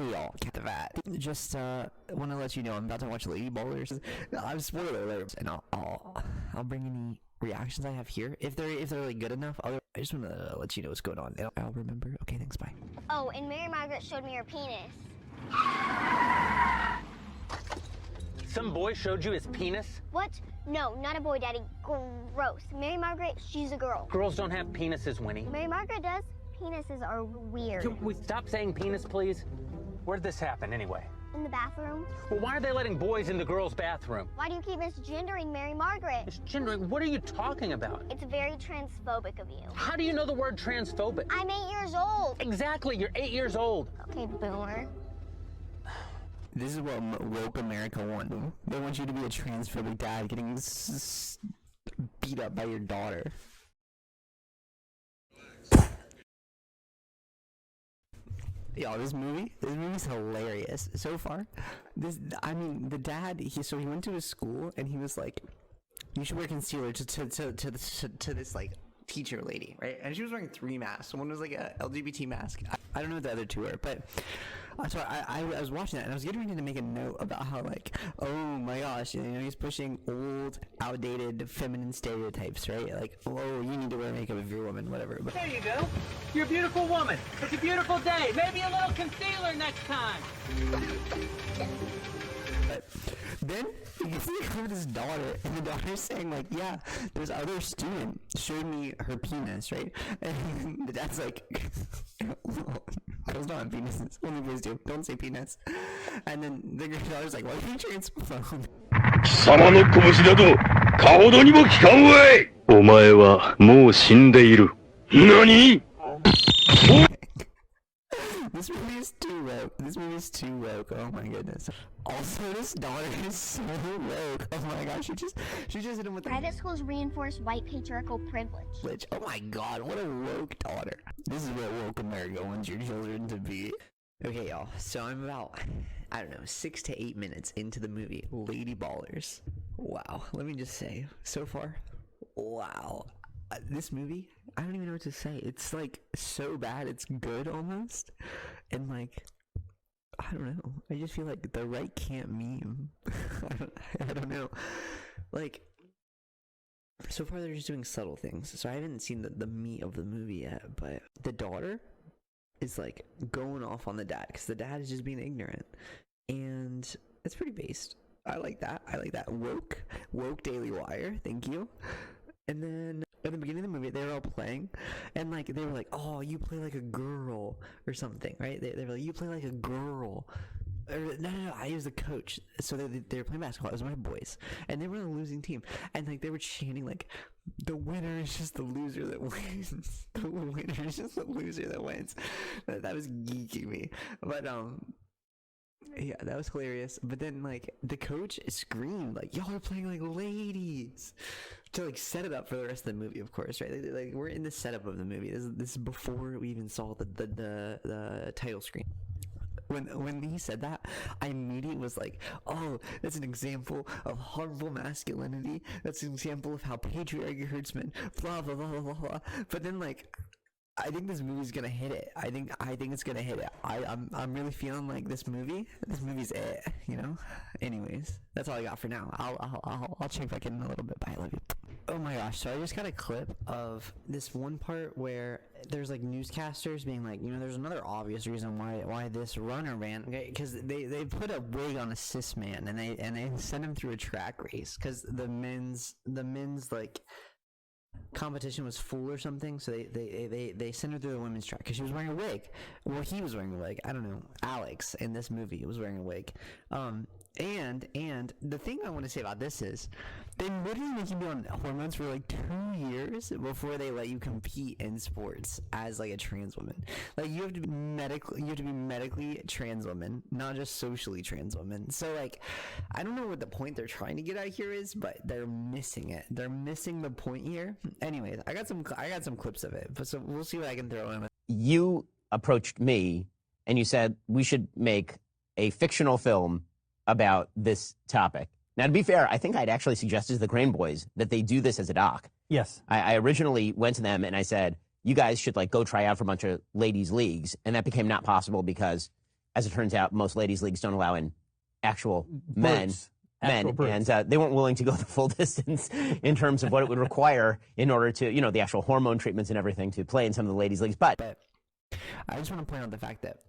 Hey y'all, get the vat. Just want to let you know I'm about to watch Lady Ballers. I'm spoiler alert, and I'll bring any reactions I have here if they're like good enough. I just want to let you know what's going on. I'll remember. Okay, thanks. Bye. Oh, and Mary Margaret showed me her penis. Some boy showed you his penis? What? No, not a boy, Daddy. Gross. Mary Margaret, she's a girl. Girls don't have penises, Winnie. Mary Margaret does. Penises are weird. Can we stop saying penis, please? Where'd this happen, anyway? In the bathroom. Well, why are they letting boys in the girls' bathroom? Why do you keep misgendering Mary Margaret? Misgendering? What are you talking about? It's very transphobic of you. How do you know the word transphobic? I'm 8 years old. Exactly, you're 8 years old. Okay, boomer. This is what woke America want. They want you to be a transphobic dad getting beat up by your daughter. Yo, this movie's hilarious so far. The dad, he went to his school and he was like, you should wear concealer to this like teacher lady, right? And she was wearing 3 masks. One was like a LGBT mask. I don't know what the other 2 were, but so I was watching that and I was getting ready to make a note about how like, oh my gosh, you know, he's pushing old, outdated, feminine stereotypes, right? Like, oh, you need to wear makeup if you're a woman, whatever. But there you go. You're a beautiful woman. It's a beautiful day. Maybe a little concealer next time. But then you see his daughter, and the daughter's saying like, yeah, this other student showed me her penis, right? And the dad's like, girls don't have penises, only boys do, don't say penis. And then the daughter's like, why are you transphobe? 貴様の拳などかほどにも効かんわい。お前はもう死んでいる。何? This movie is too woke. This movie is too woke. Oh my goodness. Also, this daughter is so woke. Oh my gosh, she just hit him with Private schools reinforce white patriarchal privilege. Oh my god, what a woke daughter. This is what woke America wants your children to be. Okay, y'all. So I'm about, I don't know, 6 to 8 minutes into the movie Lady Ballers. Wow. Let me just say, so far, wow. This movie, I don't even know what to say. It's like so bad, it's good almost. And like, I don't know. I just feel like the right can't meme. I don't know. Like, so far they're just doing subtle things. So I haven't seen the meat of the movie yet. But the daughter is like going off on the dad because the dad is just being ignorant. And it's pretty based. I like that. Woke Daily Wire. Thank you. And then at the beginning of the movie, they were all playing, and like they were like, "Oh, you play like a girl" or something, right? They were like, "You play like a girl." Or, no, I was the coach, so they were playing basketball. It was my boys, and they were on a losing team, and like they were chanting like, "The winner is just the loser that wins. The winner is just the loser that wins." That was geeking me, but yeah, that was hilarious. But then like the coach screamed like, "Y'all are playing like ladies," to like set it up for the rest of the movie, of course, right? Like we're in the setup of the movie. This is before we even saw the title screen. When he said that, I immediately was like, oh, that's an example of harmful masculinity. That's an example of how patriarchy hurts men. Blah blah blah blah blah. But then like, I think this movie's gonna hit it. I think it's gonna hit it. I'm really feeling like this movie's it, you know? Anyways, that's all I got for now. I'll check back in a little bit. Bye, I love you. Oh my gosh, so I just got a clip of this one part where there's like newscasters being like, you know, there's another obvious reason why this runner ran, because they put a wig on a cis man and they sent him through a track race because the men's like competition was full or something, so they sent her through the women's track because she was wearing a wig. Well, he was wearing a wig. I don't know. Alex in this movie was wearing a wig. And the thing I want to say about this is they literally make you be on hormones for like 2 years before they let you compete in sports as like a trans woman. Like you have to be medically trans woman, not just socially trans woman. So like, I don't know what the point they're trying to get out here is, but they're missing it. They're missing the point here. Anyways, I got some clips of it, but so we'll see what I can throw in. You approached me and you said we should make a fictional film about this topic. Now, to be fair, I think I'd actually suggested to the Crane Boys that they do this as a doc. Yes. I originally went to them and I said, you guys should like go try out for a bunch of ladies' leagues. And that became not possible because as it turns out, most ladies' leagues don't allow in actual men. Birds. Actual birds. And they weren't willing to go the full distance in terms of what it would require in order to, the actual hormone treatments and everything to play in some of the ladies' leagues. But I just want to point out the fact that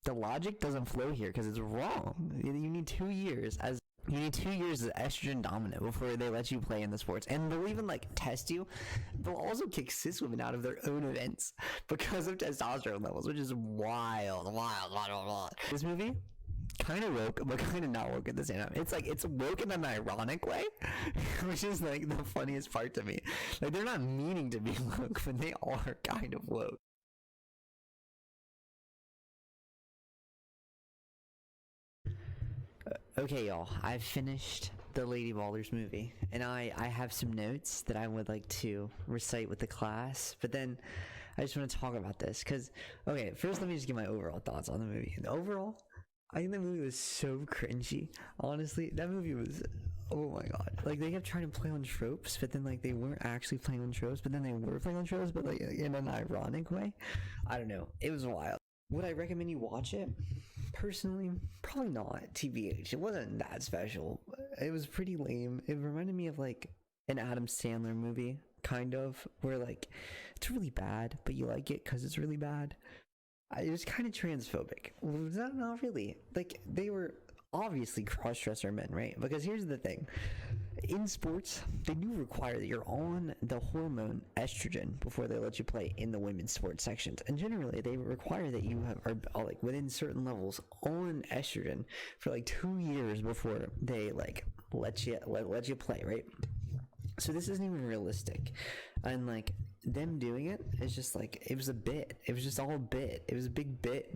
the logic doesn't flow here because it's wrong. You need 2 years as estrogen dominant before they let you play in the sports, and they'll even test you. They'll also kick cis women out of their own events because of testosterone levels, which is wild. This movie, kind of woke, but kind of not woke at the same time. It's woke in an ironic way, which is the funniest part to me. They're not meaning to be woke, but they are kind of woke. Okay, y'all, I've finished the Lady Ballers movie, and I have some notes that I would like to recite with the class, but then I just want to talk about this, because, okay, first let me just give my overall thoughts on the movie. And overall, I think the movie was so cringy. Honestly, that movie was, oh my god. They kept trying to play on tropes, but then, they weren't actually playing on tropes, but then they were playing on tropes, but, in an ironic way. I don't know. It was wild. Would I recommend you watch it? Personally, probably not. TBH, it wasn't that special. It was pretty lame. It reminded me of an Adam Sandler movie, kind of, where it's really bad, but you like it because it's really bad. It was kind of transphobic. Not really. They were obviously cross-dresser men, right? Because here's the thing. In sports, they do require that you're on the hormone estrogen before they let you play in the women's sports sections. And generally, they require that you are within certain levels on estrogen for 2 years before they let you play, right? So this isn't even realistic. And them doing it is just it was a bit. It was just all a bit. It was a big bit.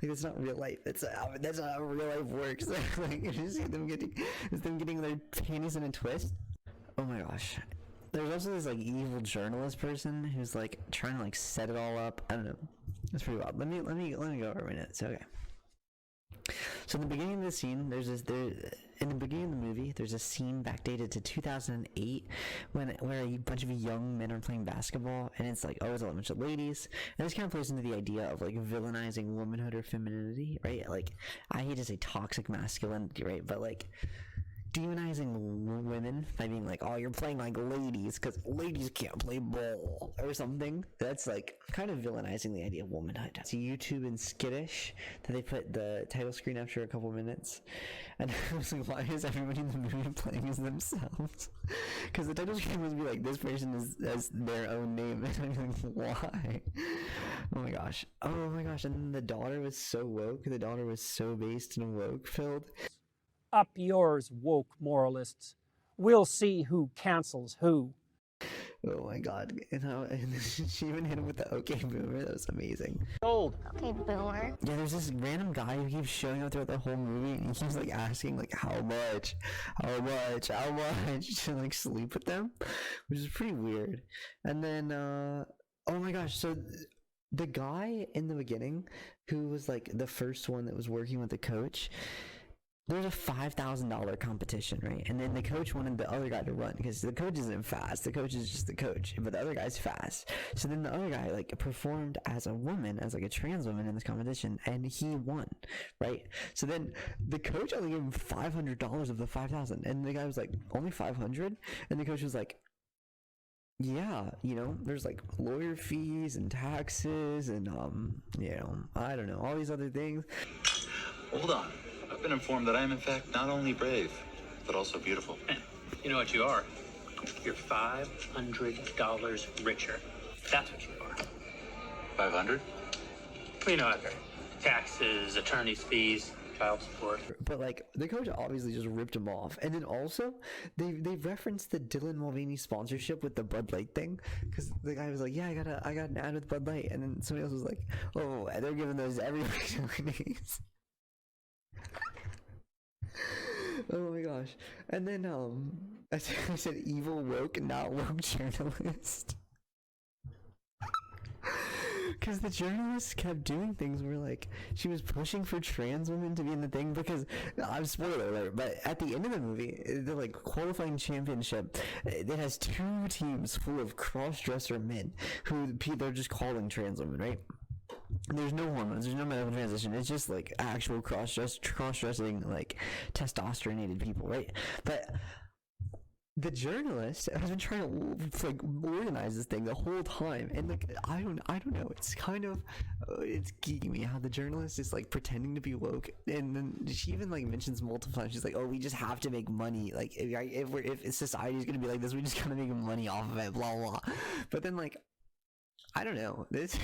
It's not real life. That's not how real life works. It's just them getting their panties in a twist. Oh my gosh. There's also this evil journalist person who's trying to set it all up. I don't know. It's pretty wild. Let me go over my notes. Okay. So in the beginning of the scene, in the beginning of the movie, there's a scene backdated to 2008 where a bunch of young men are playing basketball, and it's it's a bunch of ladies, and this kind of plays into the idea of villainizing womanhood or femininity, right? I hate to say toxic masculinity, right? But demonizing women by being oh, you're playing ladies because ladies can't play ball or something. That's kind of villainizing the idea of womanhood. It's YouTube and skittish that they put the title screen after a couple minutes, and I was why is everybody in the movie playing as themselves? Because the title screen must be this person has their own name, and I'm why? Oh my gosh, and then the daughter was so woke. The daughter was so based and woke filled. Up yours, woke moralists. We'll see who cancels who. Oh my god. And she even hit him with the okay boomer. That was amazing. Old. Okay, boomer. Yeah, there's this random guy who keeps showing up throughout the whole movie, and he keeps asking how much to sleep with them, which is pretty weird. And then oh my gosh, so the guy in the beginning who was the first one that was working with the coach, there's a $5,000 competition, right? And then the coach wanted the other guy to run because the coach isn't fast. The coach is just the coach, but the other guy's fast. So then the other guy performed as a woman, as a trans woman in this competition, and he won, right? So then the coach only gave him $500 of the $5,000, and the guy was only $500, and the coach was yeah, there's lawyer fees and taxes and I don't know, all these other things. Hold on. I've been informed that I am, in fact, not only brave, but also beautiful. You know what you are? You're $500 richer. That's what you are. 500? You know, taxes, attorney's fees, child support. But the coach obviously just ripped him off, and then also they referenced the Dylan Mulvaney sponsorship with the Bud Light thing, because the guy was yeah, I got an ad with Bud Light, and then somebody else was oh, they're giving those every week. Oh my gosh. And then I said evil woke, not woke journalist. Because the journalists kept doing things where she was pushing for trans women to be in the thing, because I'm spoiler alert, but at the end of the movie, the qualifying championship, it has 2 teams full of cross-dresser men who they're just calling trans women, right? There's no hormones, there's no medical transition. It's just like actual cross-dressing, like testosteronated people, right? But the journalist has been trying to like organize this thing the whole time, and like I don't know. It's kind of it's geeking me how the journalist is like pretending to be woke, and then she even like mentions multiple times. She's like, "Oh, we just have to make money. Like if society is gonna be like this, we just gotta make money off of it." Blah blah. But then like I don't know this.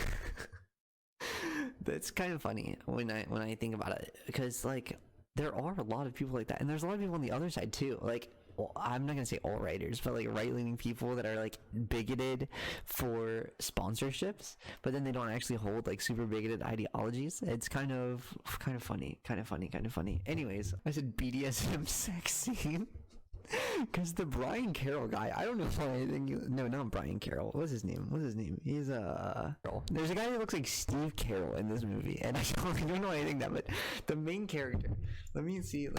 That's kind of funny when I think about it, because like there are a lot of people like that, and there's a lot of people on the other side too. Like, well, I'm not gonna say all writers, but like right-leaning people that are like bigoted for sponsorships, but then they don't actually hold like super bigoted ideologies. It's kind of funny. Anyways, I said BDSM sex scene. Because the Brian Carroll guy, I don't know why I think no, not Brian Carroll. What's his name? He's there's a guy who looks like Steve Carroll in this movie, and I don't know why I think that, but the main character. Let me see.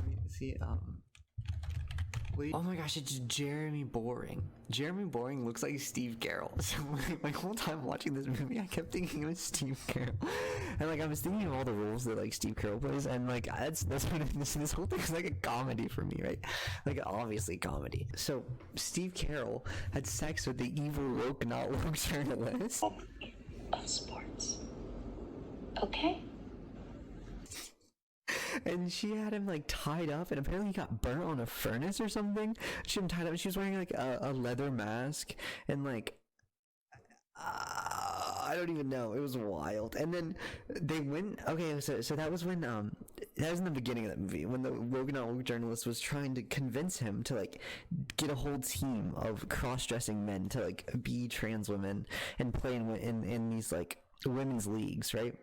Oh my gosh, it's Jeremy Boring. Jeremy Boring looks like Steve Carroll. So my whole time watching this movie, I kept thinking it was Steve Carroll, and like I was thinking of all the roles that like Steve Carroll plays, and like that's what this whole thing is like a comedy for me, right? Like obviously comedy. So Steve Carroll had sex with the evil woke, not woke journalist. Of sports. Okay. And she had him like tied up, and apparently he got burnt on a furnace or something. She had him tied up, and she was wearing like a leather mask, and like I don't even know. It was wild. And then they went. Okay, so that was when that was in the beginning of that movie, when the woke not woke journalist was trying to convince him to like get a whole team of cross-dressing men to like be trans women and play in these like women's leagues, right?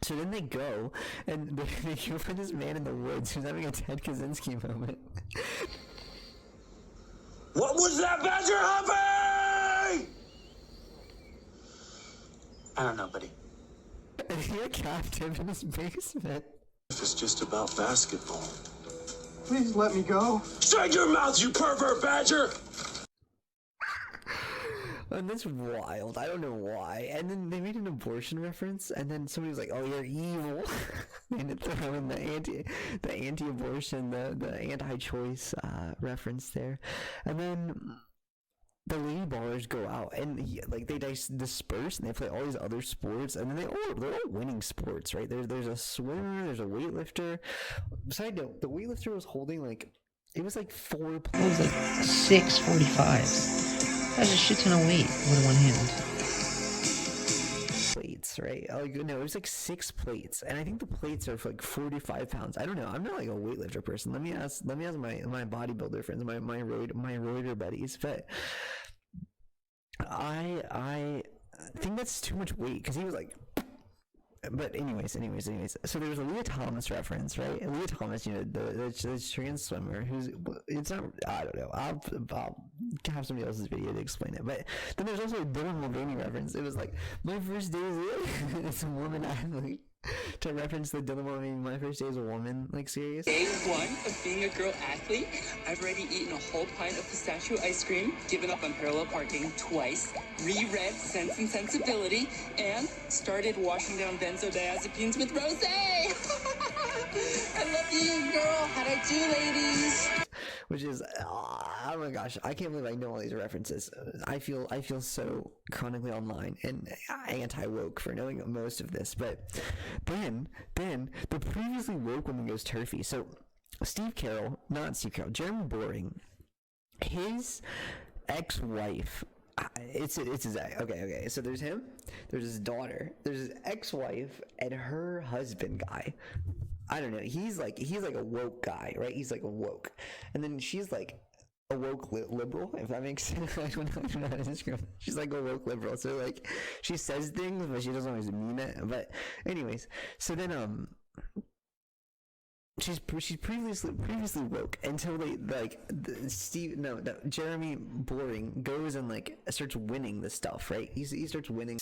So then they go, and they go for this man in the woods who's having a Ted Kaczynski moment. What was that, Badger Humpy? I don't know, buddy. And he attacked him in his basement. If it's just about basketball. Please let me go. Shut your mouth, you pervert, Badger! And that's wild. I don't know why. And then they made an abortion reference, and then somebody was like, "Oh, you're evil." And it threw in the anti-abortion, the anti-choice reference there. And then the lady ballers go out, and they disperse, and they play all these other sports, and then they're all winning sports, right? There's a swimmer, there's a weightlifter. Side note: the weightlifter was holding it was like 4 plates. It was like 6 45s. That's a shit ton of weight with one hand. Plates, right? No, it was like 6 plates, and I think the plates are for like 45 pounds. I don't know. I'm not like a weightlifter person. Let me ask my bodybuilder friends, my roider buddies. But I think that's too much weight, because he was like. But anyways, so there was a Leah Thomas reference, right? Leah Thomas, the trans swimmer it's not, I don't know, I'll have somebody else's video to explain it. But then there's also a Dylan Mulvaney reference. It was like, my first day is it's a woman athlete, to reference the Dylan Mulvaney My First Day as a Woman series. Day 1 of being a girl athlete, I've already eaten a whole pint of pistachio ice cream, given up on parallel parking twice, reread Sense and Sensibility, and started washing down benzodiazepines with rosé. I love you, girl. How'd I do, ladies? Which is, oh my gosh, I can't believe I know all these references. I feel so chronically online and anti-woke for knowing most of this. But then the previously woke woman goes turfy. So Jeremy Boring, his ex-wife, it's his ex. Okay. So there's him, there's his daughter, there's his ex-wife, and her husband guy. I don't know. He's like a woke guy, right? He's like a woke, and then she's like a woke liberal, if that makes sense. I don't know how to describe it. She's like a woke liberal, so like she says things, but she doesn't always mean it. But anyways, so then she's previously woke until Jeremy Boring goes and starts winning the stuff, right? He starts winning.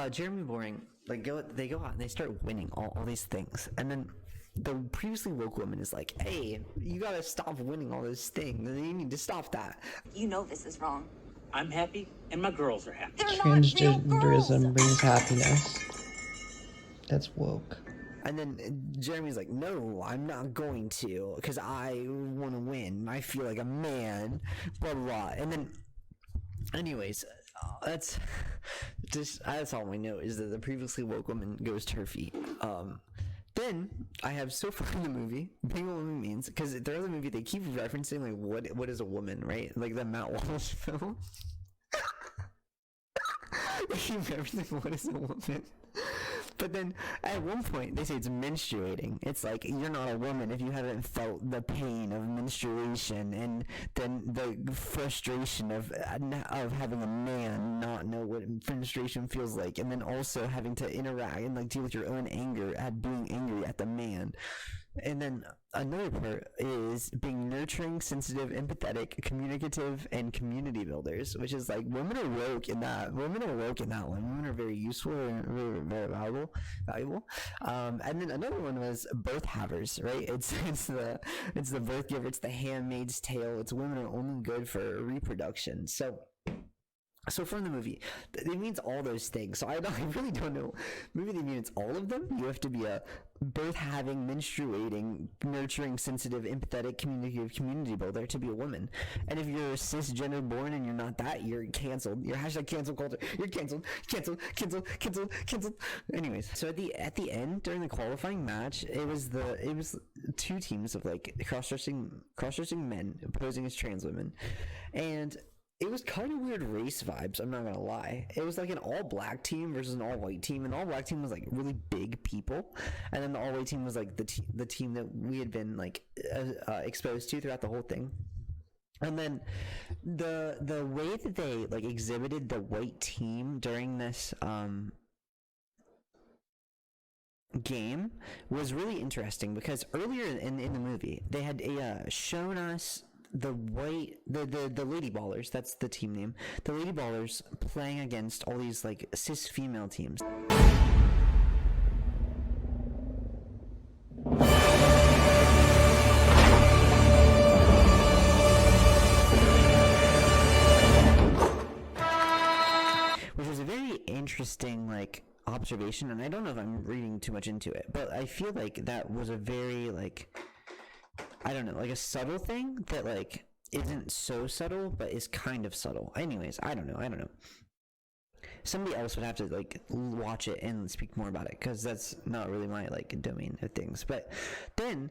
Jeremy Boring they go out and they start winning all these things, and then the previously woke woman is like, "Hey, you gotta stop winning all those things, and you need to stop that." You know this is wrong. I'm happy, and my girls are happy. Transgenderism brings happiness. That's woke. And then Jeremy's like, no, I'm not going to, because I want to win. I feel like a man, blah, blah, blah. And then, anyways, that's all I know is that the previously woke woman goes to her feet. Then I have so far in the movie, being a woman means, because throughout the movie they keep referencing like what is a woman, right? Like the Matt Walsh film. They keep referencing what is a woman. But then at one point they say it's menstruating. It's like, you're not a woman if you haven't felt the pain of menstruation, and then the frustration of having a man not know what menstruation feels like, and then also having to interact and like deal with your own anger at being angry at the man. And then another part is being nurturing, sensitive, empathetic, communicative, and community builders, which is like, women are woke in that. Women are woke in that one. Women are very useful and very, very valuable. And then another one was birth havers, right? It's the birth giver. It's the handmaid's tale. It's women are only good for reproduction. So from the movie, it means all those things. So I really don't know. Maybe they mean it's all of them. You have to be a birth-having, menstruating, nurturing, sensitive, empathetic, communicative community builder to be a woman. And if you're cisgender born and you're not that, you're canceled. You're hashtag cancel culture. You're canceled. Canceled. Anyways, so at the end during the qualifying match, it was two teams of like cross-dressing men posing as trans women, and it was kind of weird race vibes, I'm not gonna lie. It was like an all-black team versus an all-white team, and the all-black team was like really big people, and then the all-white team was like the team that we had been like exposed to throughout the whole thing. And then the way that they like exhibited the white team during this game was really interesting, because earlier in the movie they had shown us the Lady Ballers, that's the team name, the Lady Ballers playing against all these like cis female teams. Which was a very interesting like observation, and I don't know if I'm reading too much into it, but I feel like that was a very like, I don't know, like a subtle thing that like isn't so subtle but is kind of subtle. Anyways, I don't know. Somebody else would have to like watch it and speak more about it, because that's not really my like domain of things. But then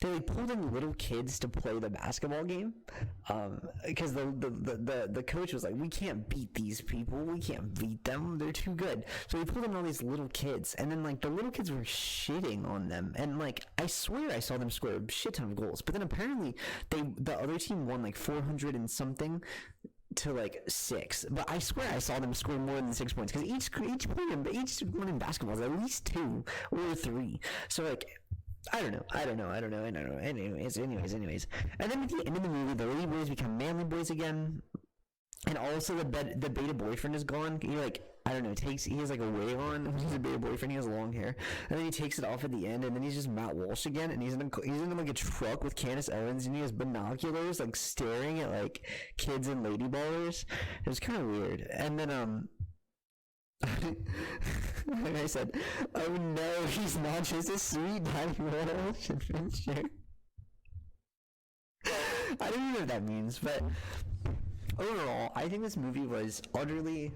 they like pulled in little kids to play the basketball game, because the coach was like, we can't beat these people, we can't beat them, they're too good. So he pulled in all these little kids, and then like the little kids were shitting on them, and like I swear I saw them score a shit ton of goals. But then apparently the other team won like 400 and something to like 6, but I swear I saw them score more than 6 points, because each one in basketball is at least 2 or 3. So like, I don't know. Anyways. And then at the end of the movie, the lady boys become manly boys again. And also the beta boyfriend is gone. He like, I don't know, he has like a wig on. He's a beta boyfriend, he has long hair. And then he takes it off at the end, and then he's just Matt Walsh again, and he's in like a truck with Candace Owens, and he has binoculars like staring at like kids and lady ballers. It was kind of weird. And then like I said, oh no, he's not just a sweet daddy Walsh adventure. I don't even know what that means, but overall, I think this movie was utterly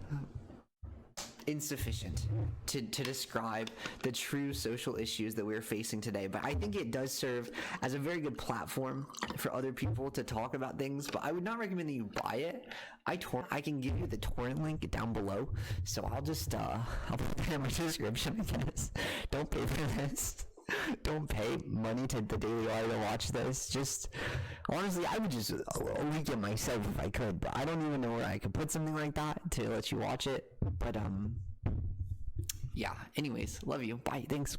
insufficient to describe the true social issues that we're facing today. But I think it does serve as a very good platform for other people to talk about things. But I would not recommend that you buy it. I can give you the torrent link down below, so I'll just I'll put that in my description, I guess. Don't pay for this. Don't pay money to the Daily Wire to watch this. Just honestly, I would just leak it myself if I could, but I don't even know where I could put something like that to let you watch it. But yeah, anyways, love you, bye, thanks.